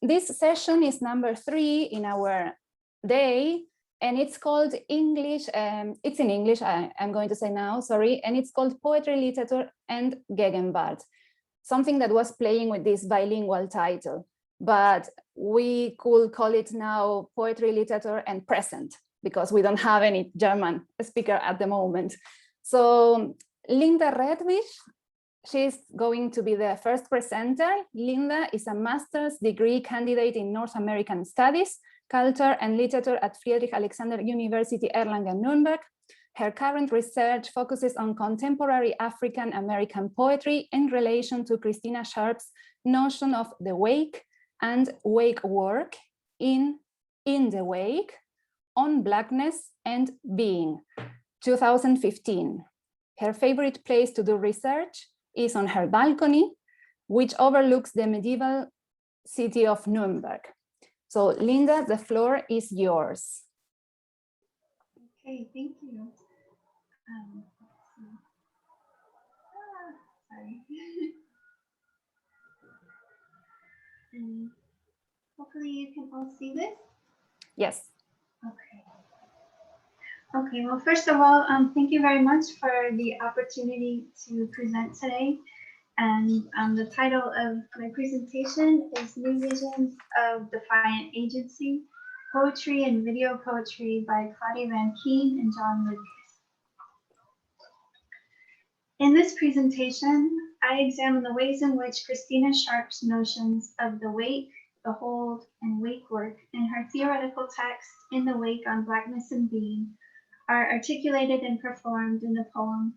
this session is number 3 in our day, and it's called English. It's in English, I'm going to say now, sorry, and it's called Poetry, Literature, and Gegenwart, something that was playing with this bilingual title, but we could call it now Poetry, Literature, and Present, because we don't have any German speaker at the moment. So Linda Rethwisch, she's going to be the first presenter. Linda is a master's degree candidate in North American Studies, Culture and Literature at Friedrich Alexander University Erlangen-Nuremberg. Her current research focuses on contemporary African American poetry in relation to Christina Sharp's notion of the wake and wake work in the wake, on blackness and being, 2015. Her favorite place to do research is on her balcony, which overlooks the medieval city of Nuremberg. So Linda, the floor is yours. Okay, thank you. Sorry. And hopefully you can all see this. Yes. Okay. Okay, well, first of all, thank you very much for the opportunity to present today. And the title of my presentation is New Visions of Defiant Agency, Poetry and Video Poetry by Claudia Rankine and John Lucas. In this presentation, I examine the ways in which Christina Sharp's notions of the wake, the hold, and wake work in her theoretical text In the Wake on Blackness and Being are articulated and performed in the poem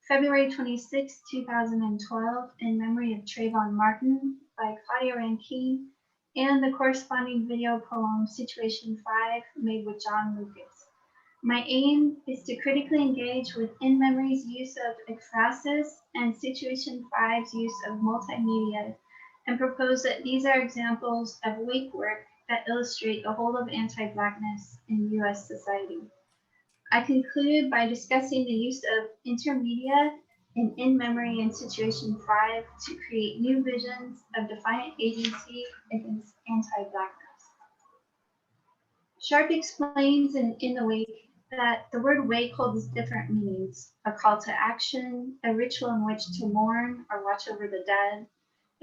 February 26, 2012, in memory of Trayvon Martin by Claudia Rankine, and the corresponding video poem Situation 5 made with John Lucas. My aim is to critically engage with In Memory's use of ekphrasis and Situation 5's use of multimedia, and propose that these are examples of wake work that illustrate the whole of anti-Blackness in US society. I conclude by discussing the use of intermedia in Memory and Situation 5 to create new visions of defiant agency against anti-Blackness. Sharp explains in The Wake that the word wake holds different meanings: a call to action, a ritual in which to mourn or watch over the dead,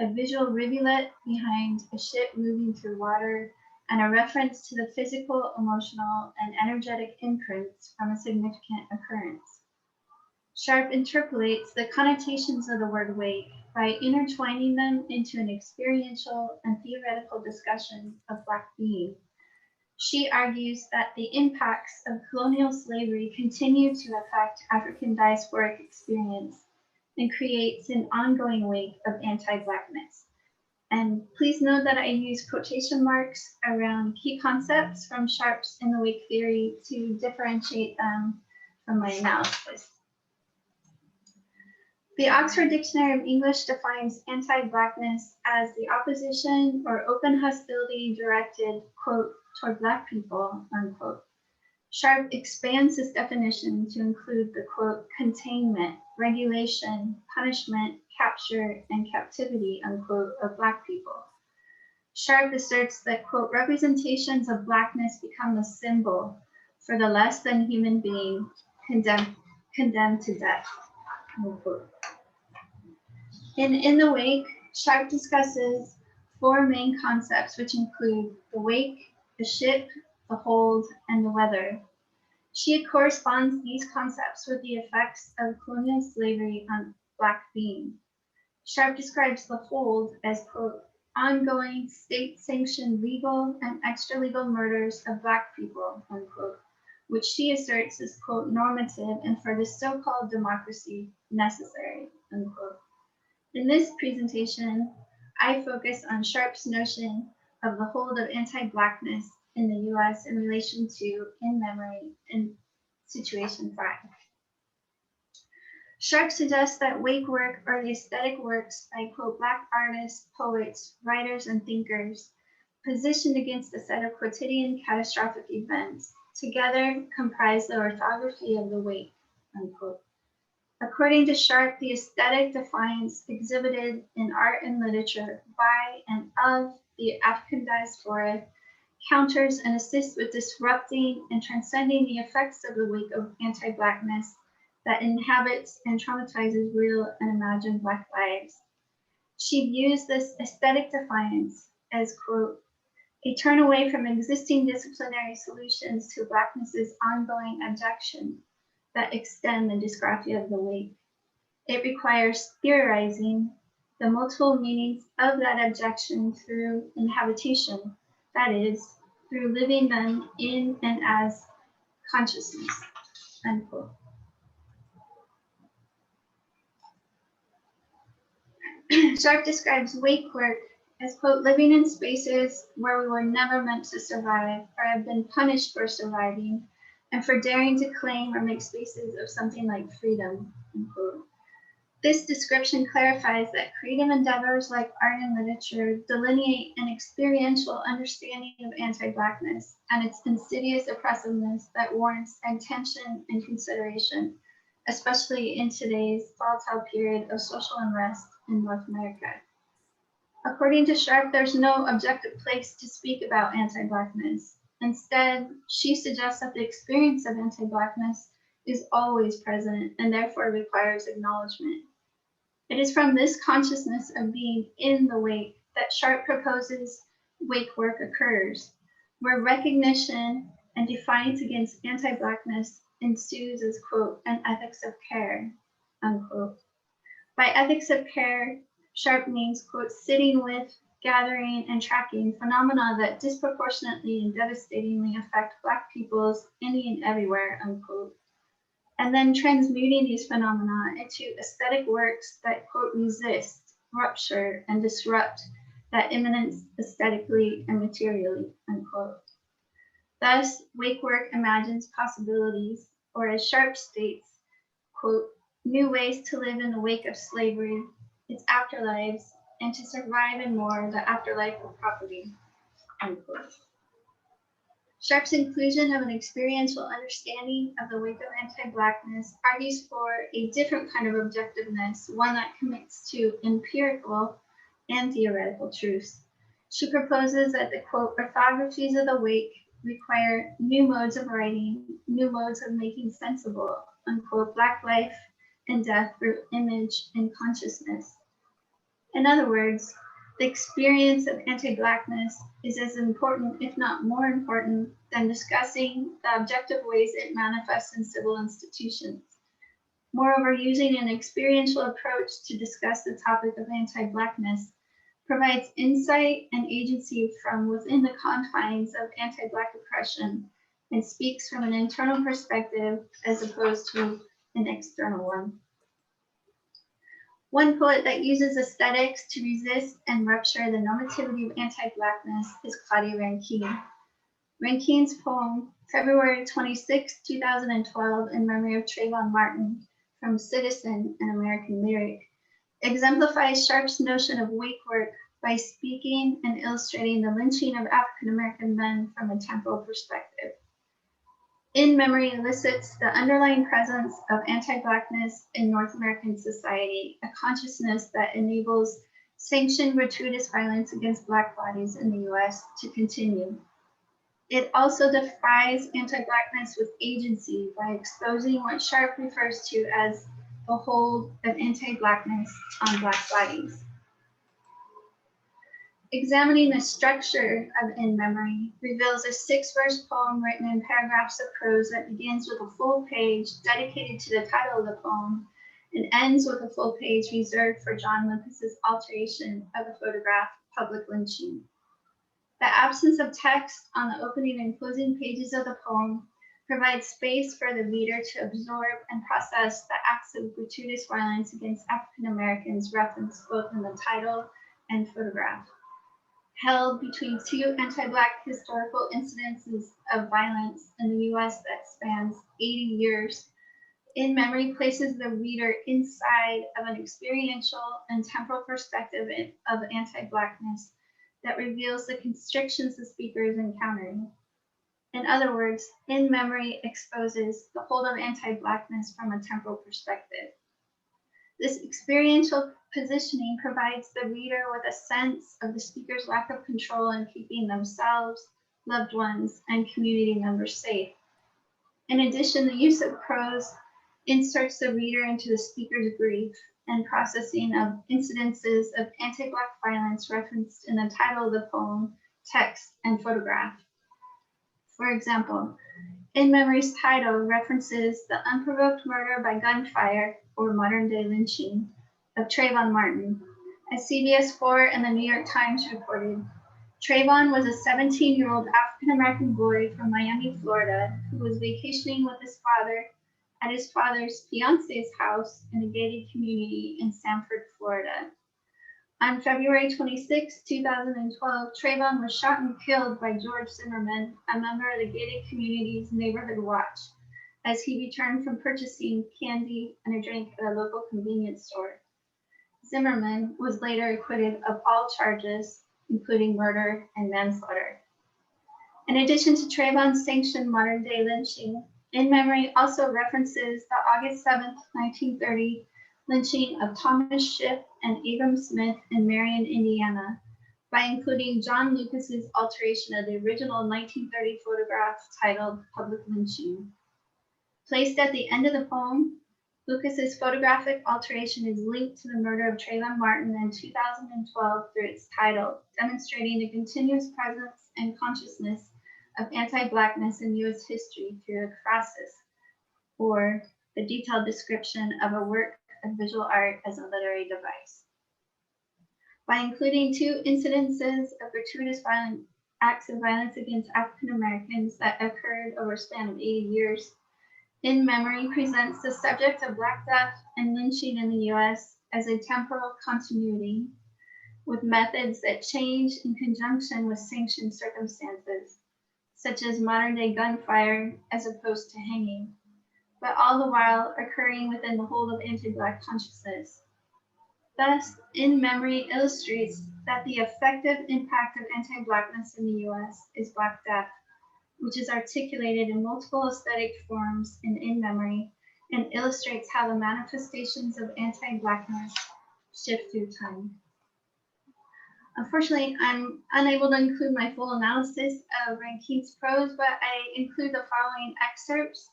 a visual rivulet behind a ship moving through water, and a reference to the physical, emotional, and energetic imprints from a significant occurrence. Sharp interpolates the connotations of the word wake by intertwining them into an experiential and theoretical discussion of Black being. She argues that the impacts of colonial slavery continue to affect African diasporic experience and creates an ongoing wake of anti-Blackness. And please note that I use quotation marks around key concepts from Sharp's In the Wake theory to differentiate them from my analysis. The Oxford Dictionary of English defines anti-Blackness as the opposition or open hostility directed, quote, toward Black people, unquote. Sharp expands this definition to include the, quote, containment, regulation, punishment, capture, and captivity, unquote, of Black people. Sharp asserts that, quote, representations of Blackness become the symbol for the less than human being condemned to death, unquote. In the Wake, Sharp discusses 4 main concepts, which include the wake, the ship, the hold, and the weather. She corresponds these concepts with the effects of colonial slavery on Black being. Sharp describes the hold as, quote, ongoing state-sanctioned legal and extra-legal murders of Black people, unquote, which she asserts is, quote, normative and for this so-called democracy necessary, unquote. In this presentation, I focus on Sharp's notion of the hold of anti-Blackness in the US in relation to In Memory and Situation 5. Sharp suggests that wake work are the aesthetic works by, quote, Black artists, poets, writers, and thinkers positioned against a set of quotidian catastrophic events, together comprise the orthography of the wake, unquote. According to Sharp, the aesthetic defiance exhibited in art and literature by and of the African diaspora, counters and assists with disrupting and transcending the effects of the wake of anti-Blackness that inhabits and traumatizes real and imagined Black lives. She views this aesthetic defiance as, quote, a turn away from existing disciplinary solutions to Blackness's ongoing abjection that extend the disgraphia of the wake. It requires theorizing the multiple meanings of that abjection through inhabitation, that is, through living them in and as consciousness, unquote. Sharp describes wake work as, quote, living in spaces where we were never meant to survive or have been punished for surviving and for daring to claim or make spaces of something like freedom, unquote. This description clarifies that creative endeavors like art and literature delineate an experiential understanding of anti-Blackness and its insidious oppressiveness that warrants attention and consideration, especially in today's volatile period of social unrest in North America. According to Sharp, there's no objective place to speak about anti-Blackness. Instead, she suggests that the experience of anti-Blackness is always present and therefore requires acknowledgement. It is from this consciousness of being in the wake that Sharp proposes wake work occurs, where recognition and defiance against anti-Blackness ensues as, quote, an ethics of care, unquote. By ethics of care, Sharp means, quote, sitting with, gathering, and tracking phenomena that disproportionately and devastatingly affect Black peoples any and everywhere, unquote, and then transmuting these phenomena into aesthetic works that, quote, resist, rupture, and disrupt that immanence aesthetically and materially, unquote. Thus, wake work imagines possibilities, or as Sharp states, quote, new ways to live in the wake of slavery, its afterlives, and to survive and more the afterlife of property, unquote. Sharp's inclusion of an experiential understanding of the wake of anti-Blackness argues for a different kind of objectiveness, one that commits to empirical and theoretical truths. She proposes that the, quote, orthographies of the wake require new modes of writing, new modes of making sensible, unquote, Black life and death through image and consciousness. In other words, the experience of anti-Blackness is as important, if not more important, than discussing the objective ways it manifests in civil institutions. Moreover, using an experiential approach to discuss the topic of anti-Blackness provides insight and agency from within the confines of anti-Black oppression and speaks from an internal perspective as opposed to an external one. One poet that uses aesthetics to resist and rupture the normativity of anti-Blackness is Claudia Rankine. Rankine's poem, February 26, 2012, in memory of Trayvon Martin, from Citizen, an American Lyric, exemplifies Sharp's notion of wake work by speaking and illustrating the lynching of African American men from a temporal perspective. In Memory elicits the underlying presence of anti-Blackness in North American society, a consciousness that enables sanctioned gratuitous violence against Black bodies in the US to continue. It also defies anti-Blackness with agency by exposing what Sharp refers to as the hold of anti-Blackness on Black bodies. Examining the structure of In Memory reveals a 6-verse poem written in paragraphs of prose that begins with a full page dedicated to the title of the poem and ends with a full page reserved for John Limpus's alteration of the photograph Public Lynching. The absence of text on the opening and closing pages of the poem provides space for the reader to absorb and process the acts of gratuitous violence against African Americans referenced both in the title and photograph. Held between two anti-Black historical incidences of violence in the US that spans 80 years, In Memory places the reader inside of an experiential and temporal perspective of anti-Blackness that reveals the constrictions the speaker is encountering. In other words, In Memory exposes the hold of anti-Blackness from a temporal perspective. This experiential positioning provides the reader with a sense of the speaker's lack of control in keeping themselves, loved ones, and community members safe. In addition, the use of prose inserts the reader into the speaker's grief and processing of incidences of anti-Black violence referenced in the title of the poem, text, and photograph. For example, In Memory's title references the unprovoked murder by gunfire, or modern-day lynching, of Trayvon Martin. As CBS 4 and the New York Times reported, Trayvon was a 17-year-old African-American boy from Miami, Florida, who was vacationing with his father at his father's fiance's house in a gated community in Sanford, Florida. On February 26, 2012, Trayvon was shot and killed by George Zimmerman, a member of the gated community's Neighborhood Watch, as he returned from purchasing candy and a drink at a local convenience store. Zimmerman was later acquitted of all charges, including murder and manslaughter. In addition to Trayvon's sanctioned modern-day lynching, In Memory also references the August 7, 1930 lynching of Thomas Shipp and Abram Smith in Marion, Indiana, by including John Lucas's alteration of the original 1930 photograph titled Public Lynching. Placed at the end of the poem, Lucas's photographic alteration is linked to the murder of Trayvon Martin in 2012 through its title, demonstrating the continuous presence and consciousness of anti-Blackness in U.S. history through a crassus, or the detailed description of a work of visual art as a literary device. By including two incidences of gratuitous violent acts of violence against African Americans that occurred over a span of 80 years, In Memory presents the subject of Black death and lynching in the U.S. as a temporal continuity, with methods that change in conjunction with sanctioned circumstances, such as modern-day gunfire as opposed to hanging, but all the while occurring within the hold of anti-Black consciousness. Thus, In Memory illustrates that the effective impact of anti-Blackness in the U.S. is Black death, which is articulated in multiple aesthetic forms in Memory, and illustrates how the manifestations of anti-Blackness shift through time. Unfortunately, I'm unable to include my full analysis of Rankine's prose, but I include the following excerpts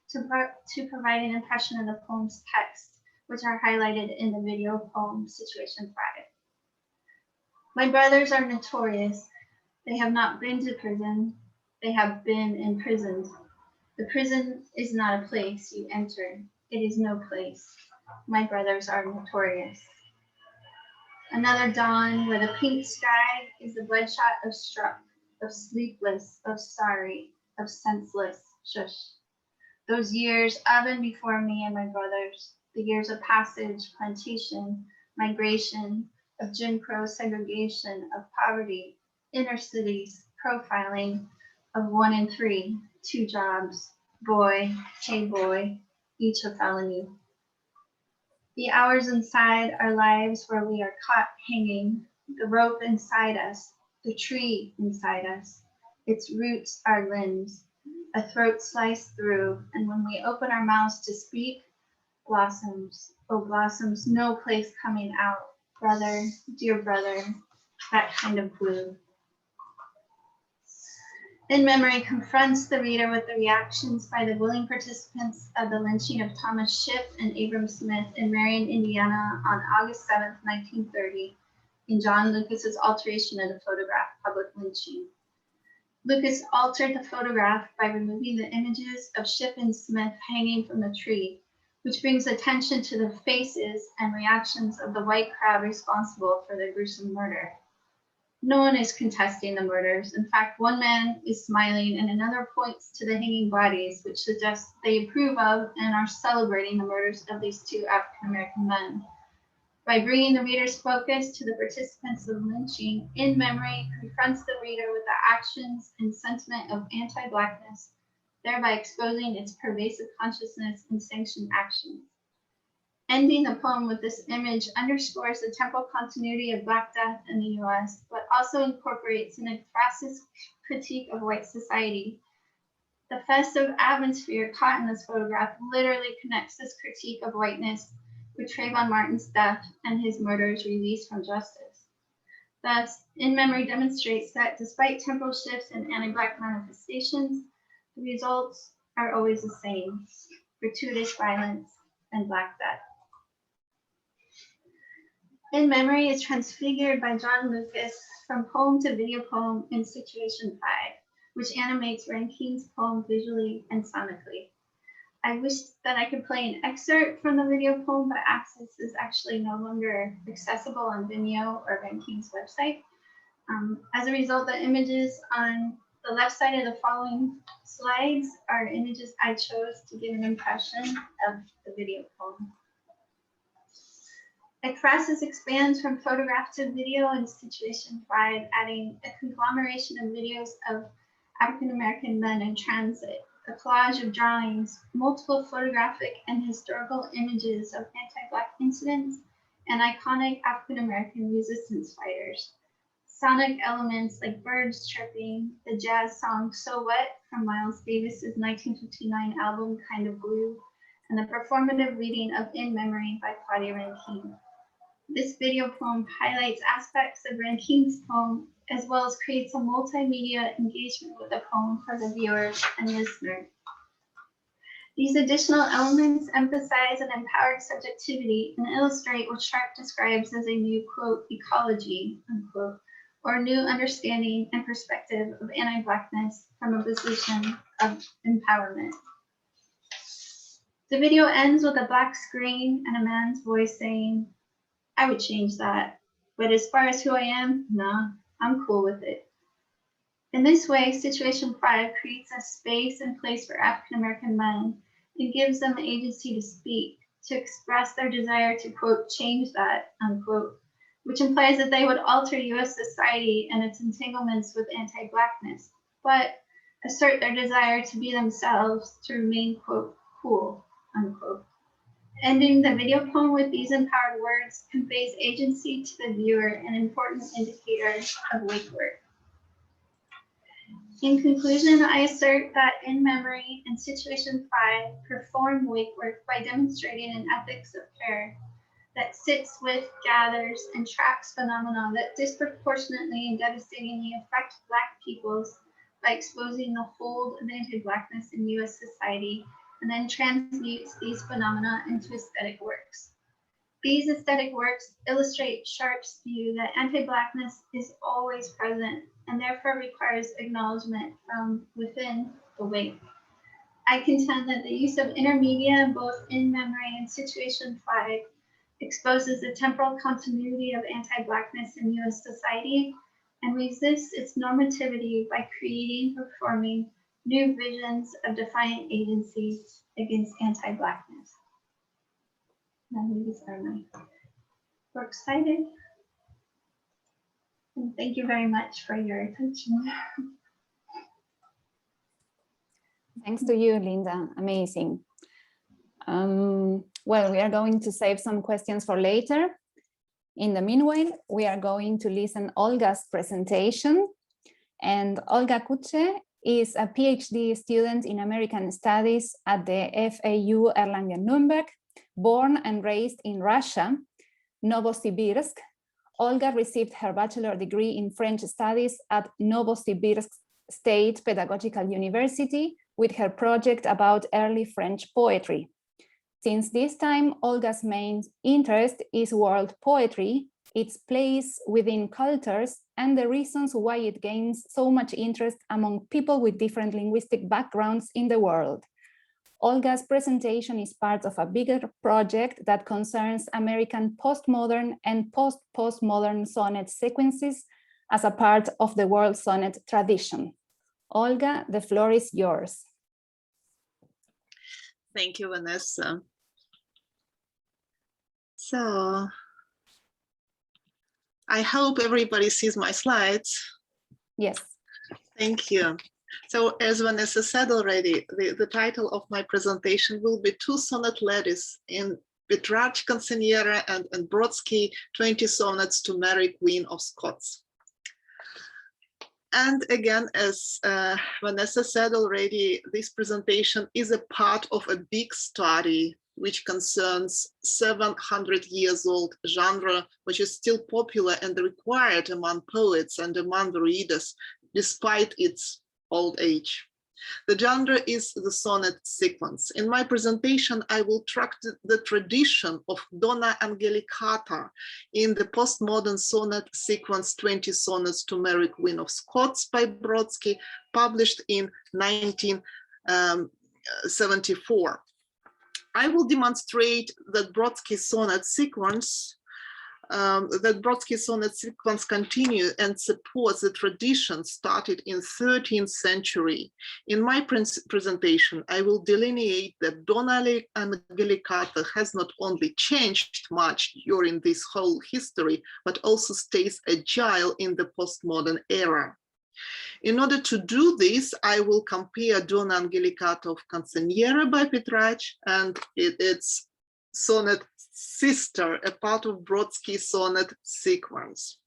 to provide an impression of the poem's text, which are highlighted in the video poem Situation 5. My brothers are notorious. They have not been to prison. They have been imprisoned. The prison is not a place you enter. It is no place. My brothers are notorious. Another dawn where the pink sky is the bloodshot of struck, of sleepless, of sorry, of senseless, shush. Those years of and before me and my brothers, the years of passage, plantation, migration, of Jim Crow segregation, of poverty, inner cities, profiling, of 1 in 3, 2 jobs, boy, hey boy, each a felony. The hours inside our lives where we are caught hanging, the rope inside us, the tree inside us, its roots our limbs, a throat sliced through, and when we open our mouths to speak, blossoms, oh blossoms, no place coming out, brother, dear brother, that kind of blue. In Memory confronts the reader with the reactions by the willing participants of the lynching of Thomas Shipp and Abram Smith in Marion, Indiana on August 7, 1930, in John Lucas's alteration of the photograph, Public Lynching. Lucas altered the photograph by removing the images of Shipp and Smith hanging from the tree, which brings attention to the faces and reactions of the white crowd responsible for the gruesome murder. No one is contesting the murders. In fact, one man is smiling and another points to the hanging bodies, which suggests they approve of and are celebrating the murders of these two African-American men. By bringing the reader's focus to the participants of lynching, In Memory confronts the reader with the actions and sentiment of anti-Blackness, thereby exposing its pervasive consciousness and sanctioned actions. Ending the poem with this image underscores the temporal continuity of Black death in the U.S., but also incorporates an emphasis critique of white society. The festive atmosphere caught in this photograph literally connects this critique of whiteness with Trayvon Martin's death and his murderer's release from justice. Thus, In Memory demonstrates that despite temporal shifts in anti-Black manifestations, the results are always the same: gratuitous violence and Black death. In Memory is transfigured by John Lucas from poem to video poem in Situation 5, which animates Rankine's poem visually and sonically. I wish that I could play an excerpt from the video poem, but access is actually no longer accessible on Vimeo or Rankine's website. As a result, the images on the left side of the following slides are images I chose to give an impression of the video poem. A process expands from photograph to video in Situation 5, adding a conglomeration of videos of African-American men in transit, a collage of drawings, multiple photographic and historical images of anti-Black incidents, and iconic African-American resistance fighters. Sonic elements like birds chirping, the jazz song So What from Miles Davis's 1959 album Kind of Blue, and the performative reading of In Memory by Claudia Rankine. This video poem highlights aspects of Rankine's poem, as well as creates a multimedia engagement with the poem for the viewer and listener. These additional elements emphasize an empowered subjectivity and illustrate what Sharp describes as a new, quote, ecology, unquote, or new understanding and perspective of anti-Blackness from a position of empowerment. The video ends with a black screen and a man's voice saying, "I would change that, but as far as who I am, nah, I'm cool with it." In this way, Situation 5 creates a space and place for African-American men and gives them the agency to speak, to express their desire to, quote, change that, unquote, which implies that they would alter US society and its entanglements with anti-Blackness, but assert their desire to be themselves, to remain, quote, cool, unquote. Ending the video poem with these empowered words conveys agency to the viewer, an important indicator of wake work. In conclusion, I assert that In Memory and Situation 5 perform wake work by demonstrating an ethics of care that sits with, gathers, and tracks phenomena that disproportionately and devastatingly affect Black peoples by exposing the hold of anti-Blackness in US society, and then transmutes these phenomena into aesthetic works. These aesthetic works illustrate Sharp's view that anti-Blackness is always present and therefore requires acknowledgement from within the wake. I contend that the use of intermedia, both In Memory and Situation 5, exposes the temporal continuity of anti-Blackness in US society and resists its normativity by creating, performing new visions of defiant agencies against anti-Blackness. And these are my works cited. And thank you very much for your attention. Thanks to you, Linda. Amazing. Well, we are going to save some questions for later. In the meanwhile, we are going to listen Olga's presentation. And Olga Kutsche is a PhD student in American Studies at the FAU Erlangen-Nuremberg, born and raised in Russia, Novosibirsk. Olga received her bachelor degree in French studies at Novosibirsk State Pedagogical University with her project about early French poetry. Since this time, Olga's main interest is world poetry, its place within cultures, and the reasons why it gains so much interest among people with different linguistic backgrounds in the world. Olga's presentation is part of a bigger project that concerns American postmodern and post-postmodern sonnet sequences as a part of the world sonnet tradition. Olga, the floor is yours. Thank you, Vanessa. So, I hope everybody sees my slides. Yes. Thank you. So as Vanessa said already, the title of my presentation will be Two Sonnet Ladies in Petrarch, Canzionere, and Brodsky, 20 Sonnets to Mary, Queen of Scots. And again, as Vanessa said already, this presentation is a part of a big study which concerns 700 years old genre, which is still popular and required among poets and among the readers, despite its old age. The genre is the sonnet sequence. In my presentation, I will track the tradition of Donna Angelicata in the postmodern sonnet sequence 20 Sonnets to Mary, Queen of Scots by Brodsky, published in 1974. I will demonstrate that Brodsky sonnet sequence continue and supports the tradition started in 13th century. In my presentation, I will delineate that Donna Angelicata has not only changed much during this whole history, but also stays agile in the postmodern era. In order to do this, I will compare Donna Angelicata of Canzionere by Petrarch and its sonnet sister, a part of Brodsky's sonnet sequence.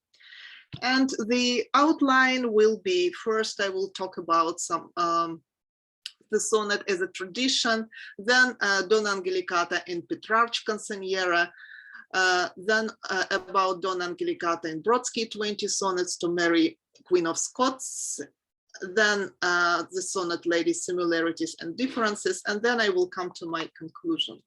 And the outline will be, first I will talk about some the sonnet as a tradition, then Donna Angelicata in Petrarch Canzionere, then about Donna Angelicata in Brodsky, 20 Sonnets to Mary, Queen of Scots, then the sonnet Lady Similarities and Differences, and then I will come to my conclusion.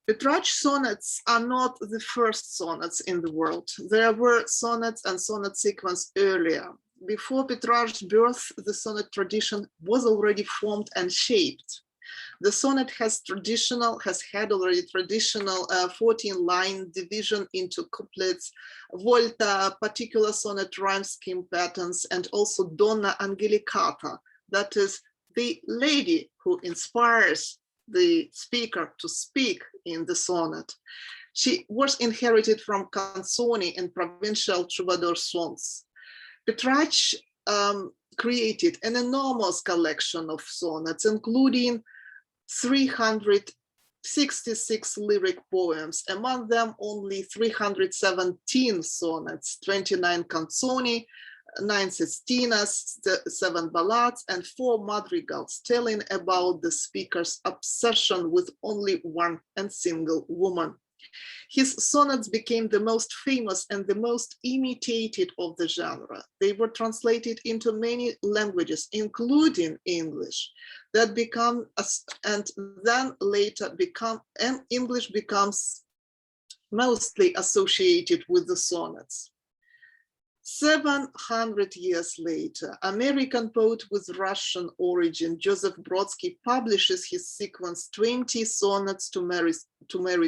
Petrarch sonnets are not the first sonnets in the world. There were sonnets and sonnet sequence earlier. Before Petrarch's birth, the sonnet tradition was already formed and shaped. The sonnet has had already traditional 14-line division into couplets, volta, particular sonnet rhyme scheme patterns, and also Donna Angelicata, that is the lady who inspires the speaker to speak in the sonnet. She was inherited from canzoni and provincial troubadour songs. Petrarch created an enormous collection of sonnets, including 366 lyric poems, among them only 317 sonnets, 29 canzoni, 9 sestinas, 7 ballades, and 4 madrigals, telling about the speaker's obsession with only one and single woman. His sonnets became the most famous and the most imitated of the genre. They were translated into many languages, including English, that become, and then later English becomes mostly associated with the sonnets. 700 years later, American poet with Russian origin, Joseph Brodsky, publishes his sequence 20 Sonnets to Mary,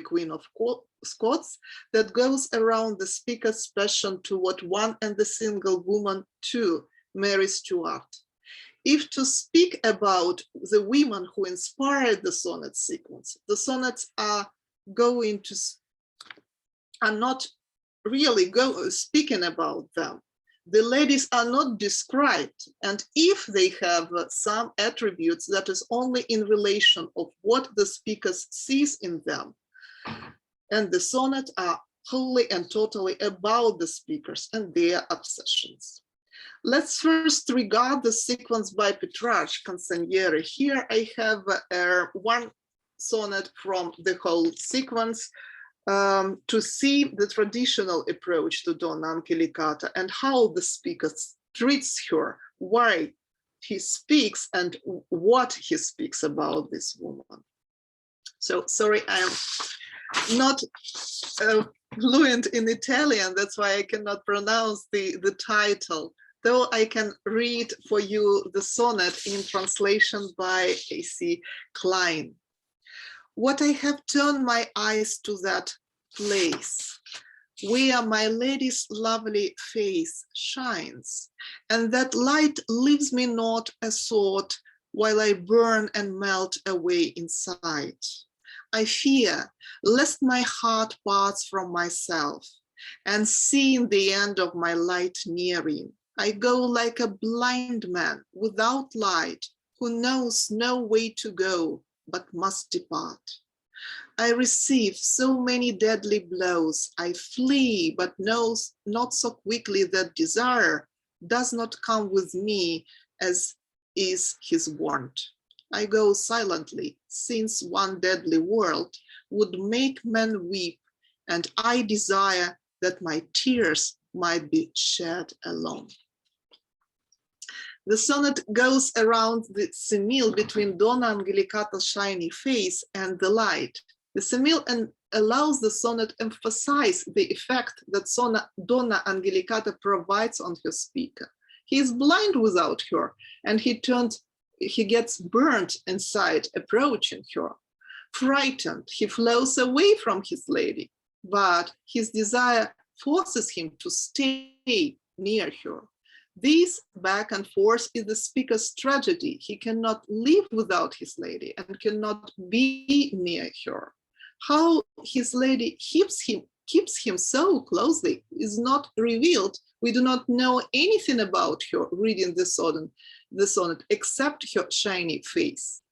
Queen of Scots, that goes around the speaker's passion toward one and the single woman too, Mary Stuart. If to speak about the women who inspired the sonnet sequence, the sonnets are not really speaking about them. The ladies are not described, and if they have some attributes, that is only in relation of what the speaker sees in them. And the sonnets are wholly and totally about the speakers and their obsessions. Let's first regard the sequence by Petrarch, Canzionere. Here I have one sonnet from the whole sequence, to see the traditional approach to Donna Angelicata and how the speaker treats her, why he speaks and what he speaks about this woman. So sorry, I am not fluent in Italian, that's why I cannot pronounce the title, though I can read for you the sonnet in translation by A.C. Klein. What I have turned my eyes to that place, where my lady's lovely face shines, and that light leaves me not a thought while I burn and melt away inside. I fear lest my heart parts from myself, and seeing the end of my light nearing, I go like a blind man without light, who knows no way to go, but must depart. I receive so many deadly blows, I flee, but knows not so quickly that desire does not come with me as is his wont. I go silently, since one deadly world would make men weep, and I desire that my tears might be shed alone. The sonnet goes around the simile between Donna Angelicata's shiny face and the light. The simile allows the sonnet emphasize the effect that Donna Angelicata provides on her speaker. He is blind without her, and he gets burnt inside approaching her. Frightened, he flows away from his lady, but his desire forces him to stay near her. This back and forth is the speaker's tragedy. He cannot live without his lady and cannot be near her. How his lady keeps him so closely is not revealed. We do not know anything about her reading the sonnet except her shiny face.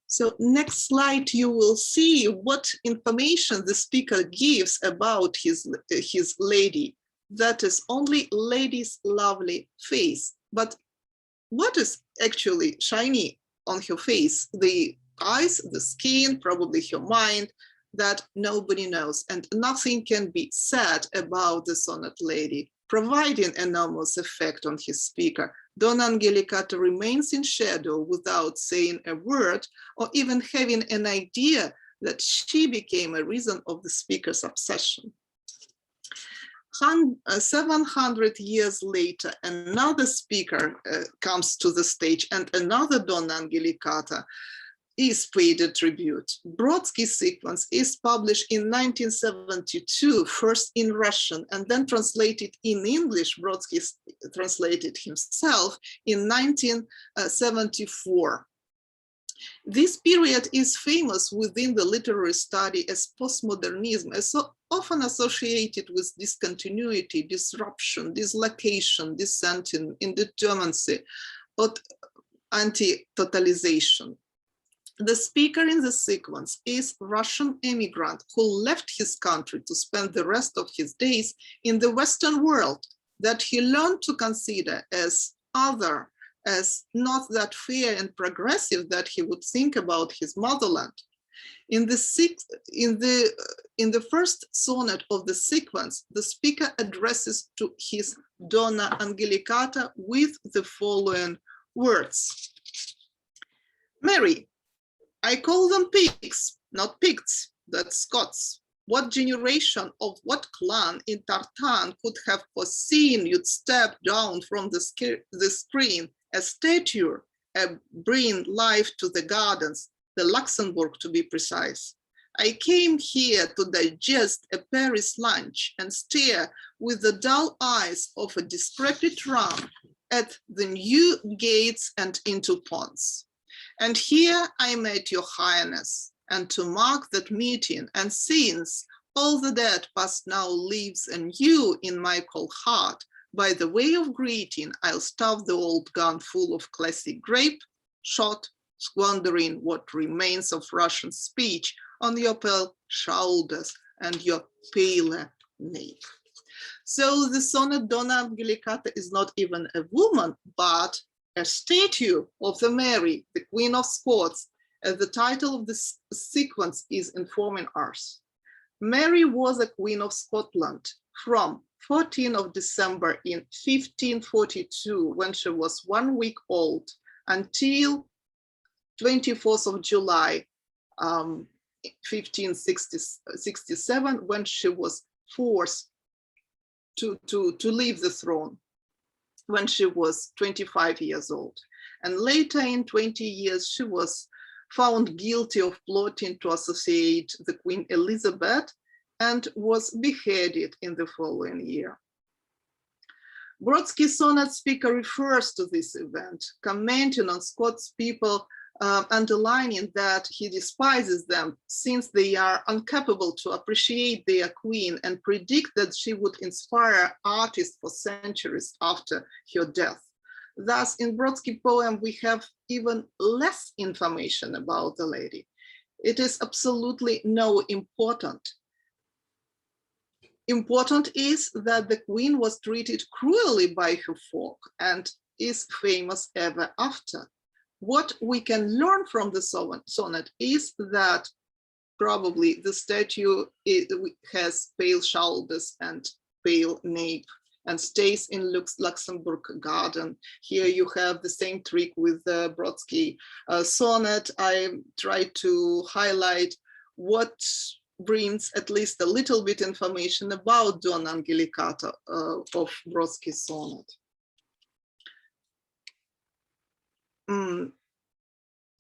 So next slide, you will see what information the speaker gives about his lady. That is only lady's lovely face. But what is actually shiny on her face? The eyes, the skin, probably her mind, that nobody knows. And nothing can be said about the sonnet lady, providing enormous effect on his speaker. Donna Angelicata remains in shadow without saying a word or even having an idea that she became a reason of the speaker's obsession. 700 years later, another speaker comes to the stage and another Donna Angelicata is paid a tribute. Brodsky's sequence is published in 1972, first in Russian and then translated in English. Brodsky translated himself in 1974. This period is famous within the literary study as postmodernism, as so often associated with discontinuity, disruption, dislocation, dissenting, indeterminacy, or anti-totalization. The speaker in the sequence is a Russian immigrant who left his country to spend the rest of his days in the Western world that he learned to consider as other, as not that fair and progressive that he would think about his motherland. In the first sonnet of the sequence, the speaker addresses to his Donna Angelicata with the following words. Mary, I call them pigs, not Picts, that's Scots. What generation of what clan in Tartan could have foreseen you'd step down from the screen, a statue, bring life to the gardens, the Luxembourg to be precise. I came here to digest a Paris lunch and stare with the dull eyes of a decrepit ram at the new gates and into ponds. And here I met your highness, and to mark that meeting, and since all the dead past now lives anew in my cold heart, by the way of greeting, I'll stuff the old gun full of classic grape, shot, squandering what remains of Russian speech on your pale shoulders and your paler nape. So the sonnet Donna Angelicata is not even a woman, but a statue of the Mary, the Queen of Scots, as the title of this sequence is informing us. Mary was a Queen of Scotland from 14th of December in 1542, when she was 1 week old, until 24th of July, 1567, when she was forced to leave the throne, when she was 25 years old. And later in 20 years, she was found guilty of plotting to associate the Queen Elizabeth and was beheaded in the following year. Brodsky's sonnet speaker refers to this event, commenting on Scots people, underlining that he despises them since they are incapable to appreciate their queen, and predict that she would inspire artists for centuries after her death. Thus, in Brodsky's poem, we have even less information about the lady. It is absolutely no important. Important is that the queen was treated cruelly by her folk and is famous ever after. what we can learn from the sonnet is that probably the statue has pale shoulders and pale nape and stays in Luxembourg garden. Here you have the same trick with the Brodsky sonnet. I try to highlight what brings at least a little bit information about Donna Angelicata of Brodsky's sonnet.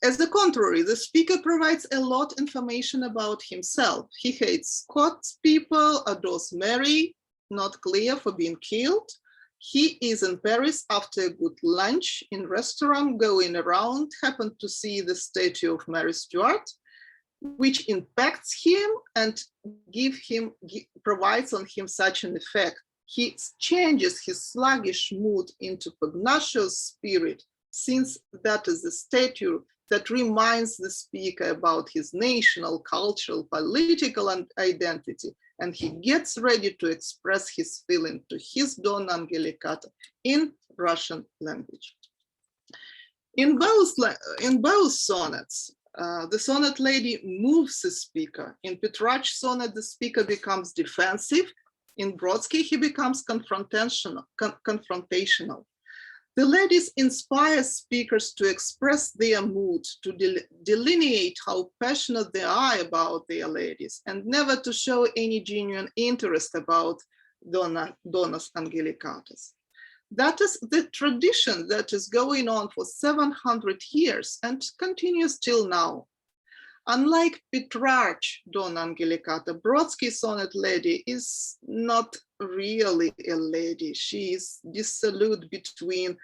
As the contrary, the speaker provides a lot of information about himself. He hates Scots people, adores Mary, not clear for being killed. He is in Paris after a good lunch in restaurant, going around, happened to see the statue of Mary Stuart, which impacts him and provides on him such an effect. He changes his sluggish mood into pugnacious spirit, since that is a statue that reminds the speaker about his national, cultural, political identity, and he gets ready to express his feeling to his Donna Angelicata in Russian language. In both sonnets, the sonnet lady moves the speaker. In Petrarch's sonnet, the speaker becomes defensive. In Brodsky, he becomes confrontational. The ladies inspire speakers to express their mood, to delineate how passionate they are about their ladies, and never to show any genuine interest about Donnas Angelicatas. That is the tradition that is going on for 700 years and continues till now. Unlike Petrarch, Donna Angelicata, Brodsky's sonnet lady is not really a lady. She is dissolute between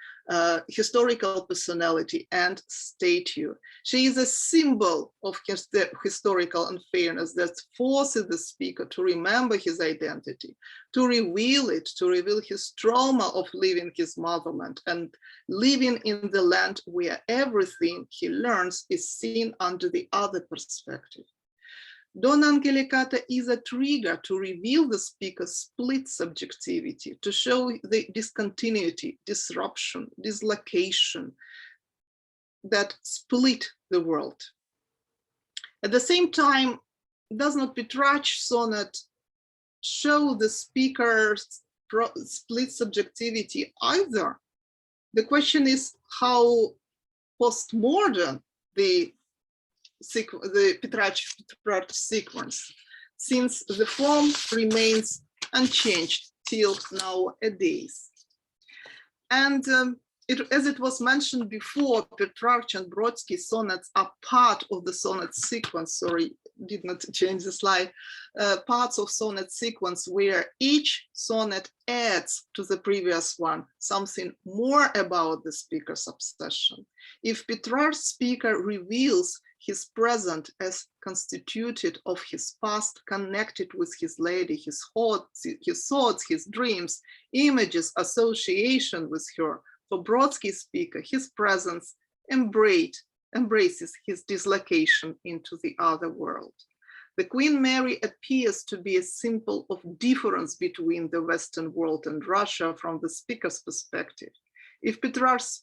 historical personality and statue. She is a symbol of historical unfairness that forces the speaker to remember his identity, to reveal his trauma of leaving his motherland and living in the land where everything he learns is seen under the other perspective. Donna Angelicata is a trigger to reveal the speaker's split subjectivity, to show the discontinuity, disruption, dislocation that split the world. At the same time, does not Petrarch's sonnet show the speaker's split subjectivity either? The question is how postmodern the Petrarch sequence, since the form remains unchanged till nowadays. And as it was mentioned before, Petrarch and Brodsky sonnets are part of the sonnet sequence. Sorry, did not change the slide. Parts of sonnet sequence where each sonnet adds to the previous one something more about the speaker's obsession. If Petrarch's speaker reveals his present as constituted of his past, connected with his lady, his thoughts, his dreams, images, association with her, for Brodsky's speaker, his presence embraces his dislocation into the other world. The Queen Mary appears to be a symbol of difference between the Western world and Russia from the speaker's perspective. If Petrarch's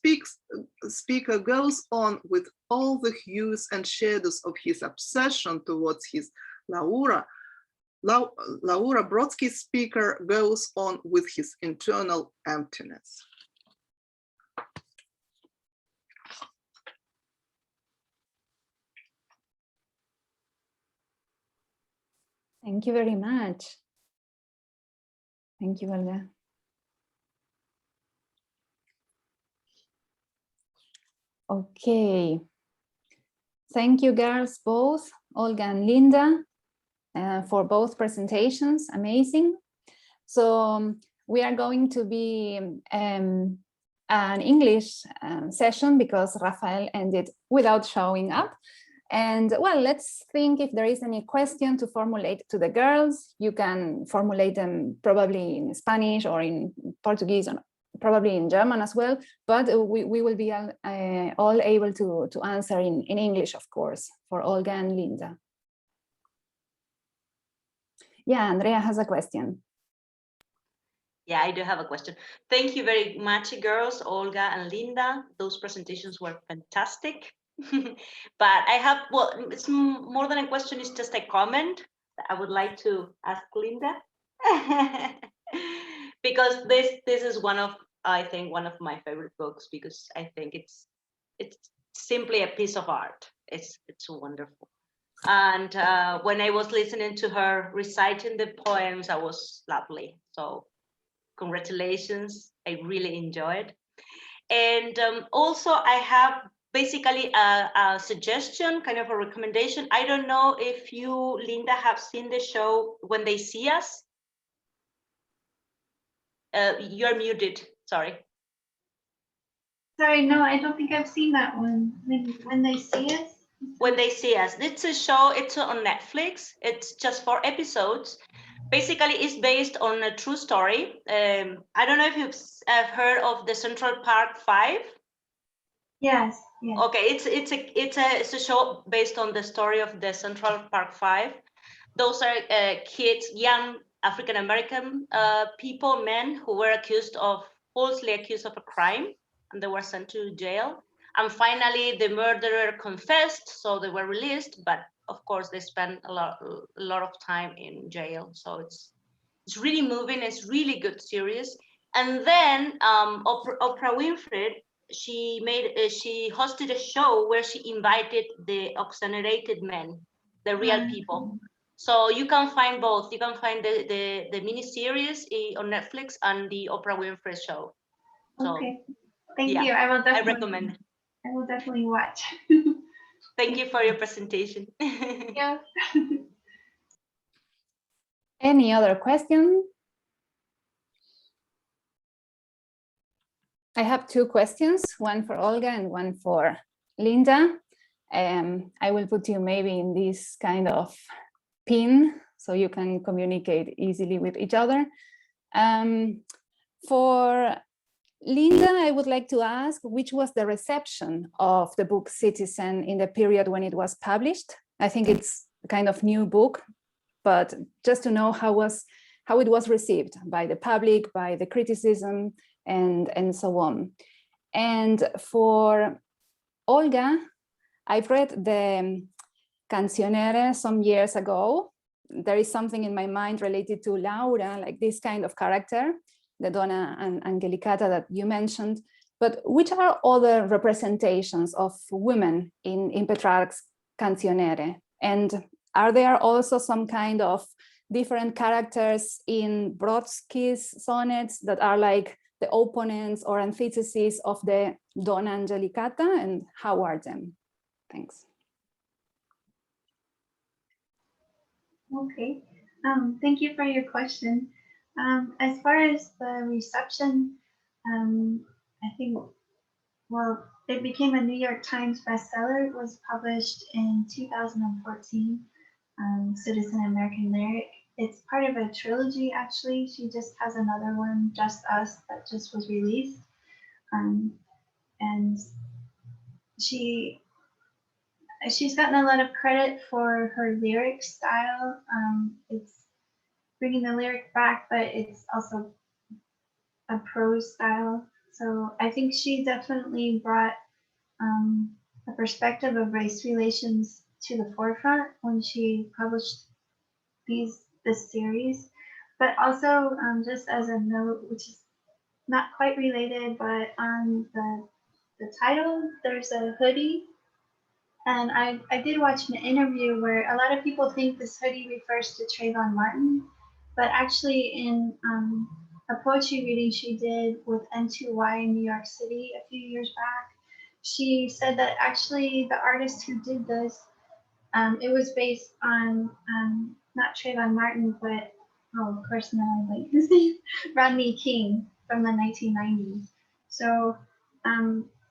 speaker goes on with all the hues and shadows of his obsession towards his Laura, Brodsky's speaker goes on with his internal emptiness. Thank you very much. Thank you, Olga. Okay. Thank you, girls, both, Olga and Linda, for both presentations. Amazing. So we are going to be an English session because Rafael ended without showing up. And well, let's think if there is any question to formulate to the girls. You can formulate them probably in Spanish or in Portuguese, or probably in German as well, but we will be all able to answer in English, of course, for Olga and Linda. Yeah, Andrea has a question. Yeah, I do have a question. Thank you very much, girls, Olga and Linda. Those presentations were fantastic. But I have, well, it's more than a question, it's just a comment that I would like to ask Linda. Because this is one of, I think, one of my favorite books, because I think it's simply a piece of art. It's wonderful. And when I was listening to her reciting the poems, I was lovely. So congratulations, I really enjoyed. And also I have basically a suggestion, kind of a recommendation. I don't know if you, Linda, have seen the show When They See Us. You're muted, sorry. Sorry, no, I don't think I've seen that one. When They See Us? When They See Us. It's a show, it's on Netflix. It's just 4 episodes. Basically, it's based on a true story. I don't know if you've heard of the Central Park 5. Yes. Yes. Okay, it's a show based on the story of the Central Park 5. Those are kids, young African American people, men who were falsely accused of a crime, and they were sent to jail. And finally, the murderer confessed, so they were released. But of course, they spent a lot of time in jail. So it's really moving. It's really good series. And then Oprah Winfrey, she hosted a show where she invited the exonerated men, the real people. So you can find both. You can find the mini series on Netflix and the Oprah Winfrey show. So, okay, thank you. I will definitely. I recommend. I will definitely watch. Thank you for your presentation. Yeah. Any other question? I have 2 questions, one for Olga and one for Linda. I will put you maybe in this kind of pin so you can communicate easily with each other. For Linda, I would like to ask, which was the reception of the book Citizen in the period when it was published? I think it's a kind of new book, but just to know how it was received by the public, by the criticism, and so on. And for Olga, I've read the Canzionere some years ago. There is something in my mind related to Laura, like this kind of character, the Donna Angelicata that you mentioned. But which are other representations of women in Petrarch's Canzionere? And are there also some kind of different characters in Brodsky's sonnets that are like the opponents or antitheses of the Donna Angelicata, and how are them? Thanks. Okay, thank you for your question. As far as the reception, I think, well, it became a New York Times bestseller. It was published in 2014, Citizen American Lyric. It's part of a trilogy, actually. She just has another one, Just Us, that just was released. And she's gotten a lot of credit for her lyric style. It's bringing the lyric back, but it's also a prose style. So I think she definitely brought the perspective of race relations to the forefront when she published this series. But also, just as a note, which is not quite related, but on the title, there's a hoodie. And I did watch an interview where a lot of people think this hoodie refers to Trayvon Martin, but actually in a poetry reading she did with N2Y in New York City a few years back, she said that actually the artist who did this, it was based on not Trayvon Martin, but of course now I like his name, Rodney King from the 1990s. So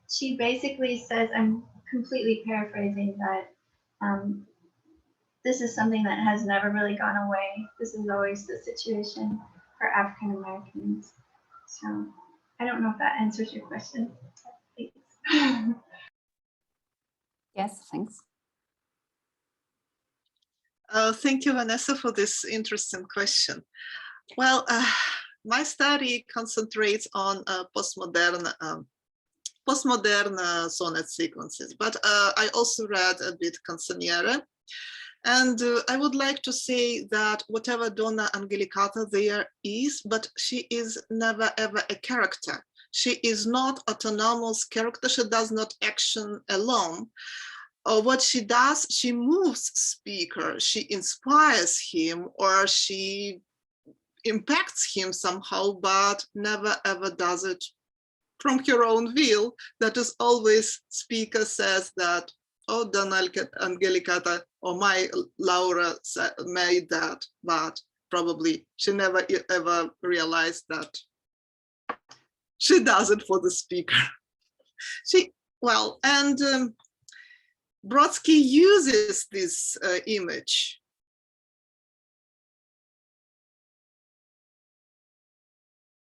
she basically says, I'm completely paraphrasing, that this is something that has never really gone away. This is always the situation for African Americans. So I don't know if that answers your question. Yes, thanks. Thank you, Vanessa, for this interesting question. Well, my study concentrates on postmodern sonnet sequences, but I also read a bit Canzionere. And I would like to say that whatever Donna Angelicata there is, but she is never ever a character. She is not autonomous character. She does not action alone. What she does, she moves speaker, she inspires him, or she impacts him somehow, but never ever does it from her own will. That is always speaker says that, oh, Donna Angelicata or my Laura made that, but probably she never ever realized that she does it for the speaker. Brodsky uses this image.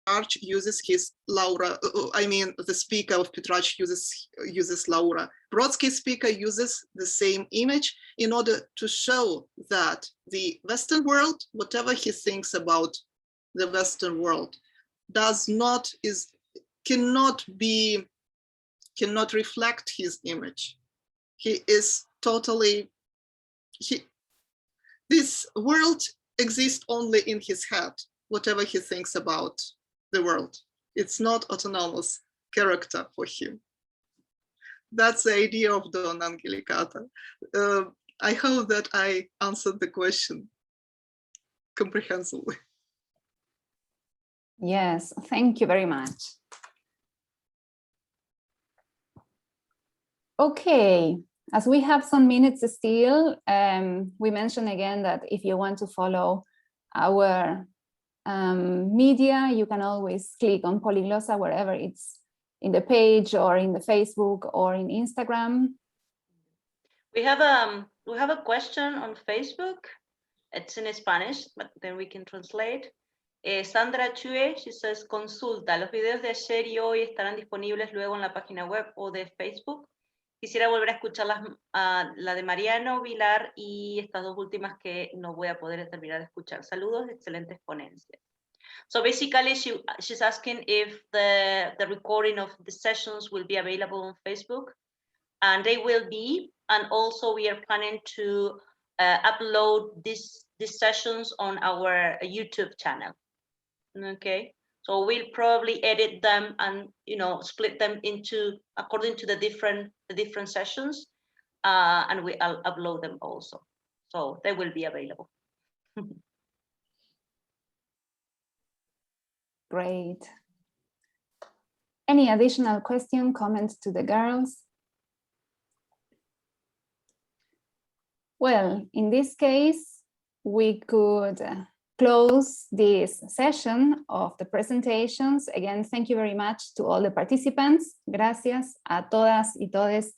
Petrarch uses his Laura, the speaker of Petrarch uses Laura. Brodsky speaker uses the same image in order to show that the Western world, whatever he thinks about the Western world, cannot reflect his image. He is totally, this world exists only in his head, whatever he thinks about the world. It's not autonomous character for him. That's the idea of Donna Angelicata. I hope that I answered the question comprehensively. Yes, thank you very much. Okay, as we have some minutes still, we mention again that if you want to follow our media, you can always click on Poliglosa wherever it's in the page or in the Facebook or in Instagram. We have a question on Facebook. It's in Spanish, but then we can translate. Sandra Chue, she says, consulta, los videos de ayer y hoy estarán disponibles luego en la página web o de Facebook. Quisiera volver a escuchar la de Mariano Vilar y estas dos últimas que no voy a poder terminar de escuchar. Saludos, excelentes ponencias. So basically, she's asking if the recording of the sessions will be available on Facebook, and they will be. And also, we are planning to upload these sessions on our YouTube channel. Okay. So we'll probably edit them and split them into according to the different sessions, and I'll upload them also. So they will be available. Great. Any additional question, comments to the girls? Well, in this case, we could close this session of the presentations. Again, thank you very much to all the participants. Gracias a todas y todes